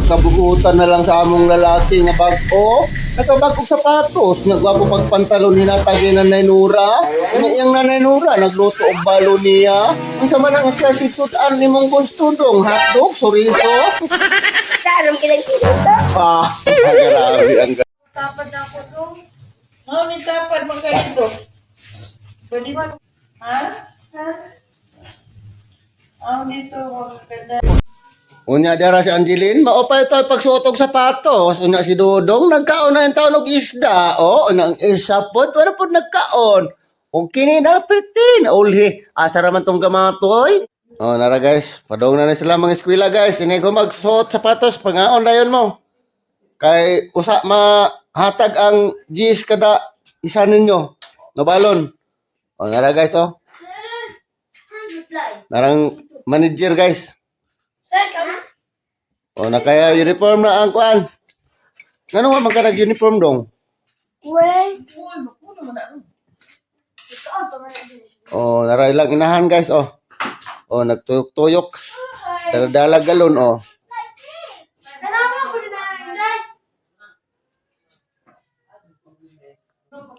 Kabuutan na lang sa among lalaki nga bag-o. Nakabag-og sapatos. Nagwapo pagpantalon hinatagi na Nainura. Iyang Nanay Nura, nagluto og balo niya. Ang sama na nga siya sitsudan ni mong gusto dong. Hotdog, soriso. Sarong kinagkita. Grabe ang Tapad na ako doon. Oo, may tapad mga kayo. Pwede ba? Ha? Dito, maganda. Unya dara si Angeline, maopay tayo pagsuot og sapatos. Unya si Dodong, nagkaon na yung taon og isda. O, unang isa po, wala po nagkaon. O kini na pertin, ulhi. Asa raman tong gamatoy. O, nara guys, padong na sila mga eskwela guys. Ini ko magsuot sapatos, pangaon dayon mo. Kay usa mahatag ang G's kada isa ninyo. Nabalon. O, nara guys, o. Narang manager guys. O, nakaya uniform na ang kuan. Ngano nga magkanag uniform dong? O, nara ilang inahan guys, o. O, nagtuyok-tuyok. Dala-dala galon, o.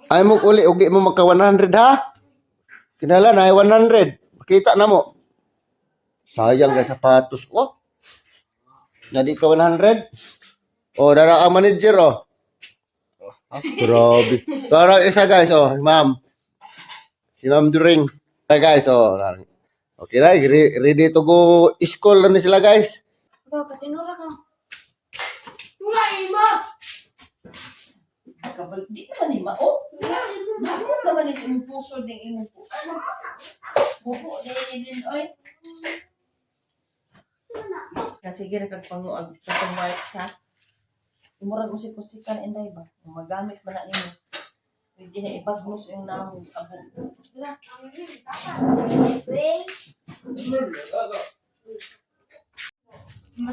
Ay mo uli, og di mo magka 100 ha? Kinala na ay 100. Makita na mo. Sayang guys sapatos ko. Jadi ka 100. Oh, dara ang manager oh. Grabe. Dara isa guys oh, ma'am. Si Ma'am During. Guys oh. Okay na, ready to go school na sila guys. Patinura ka. Tulay mo! Di naman ni Mao. Bakit naman is imong puso ding imong puso? Buko din oy. Kasi gira kag panguag sa white sa. Imurag usik-usikan inday ba? Magamit man na nimo. Hindi na ipagmus yung namong abo.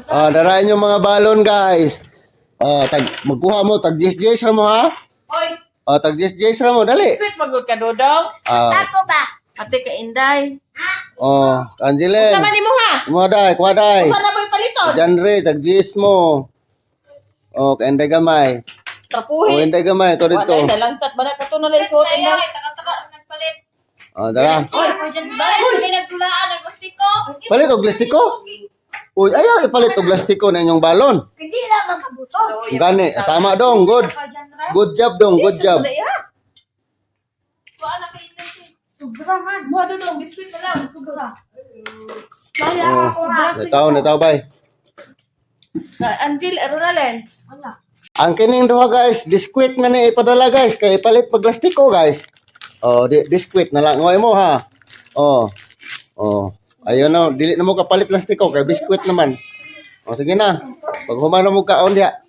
Oh, darain yung mga balon guys. Oh, magkuha mo tag JS ra mo ha. Oy, Oh, tag JS ra mo dali. sweet magud ka dodong. Tapo ba? Ate ka inday. Oh, Angeline. Sama nimo ha. Kuha dai, kuha dai. Sana mo'y paliton. Janre, tag JS mo. Oh, kainday gamay. Oh, Trapuhi. inday gamay to dito. Wala nalangtat ba na kato na lang isuot inday. Nagpalit. Oh, dara. Oy, may nagtulaan ng plastiko. Palit og plastiko. Uy, ayaw ipalit og plastiko na inyong balon. Hindi lang makabutong. Gani, tama dong, good. Good job dong, good job. Kuha na kayo kasi. Sobra man. Buha dodong biskuit na lang. Sobra. Oh, nataw bay. Anvil, Ronalen. Wala. Ang kining duha guys, biskwit na ni ipadala guys, kay ipalit pag plastiko guys. Oh, biskwit na lang ngoy mo ha. Oh. Oh. Ayun na, dili na mo kapalit plastiko kay biskwit naman. Oh, sige na. Pag humana mo kaon diha.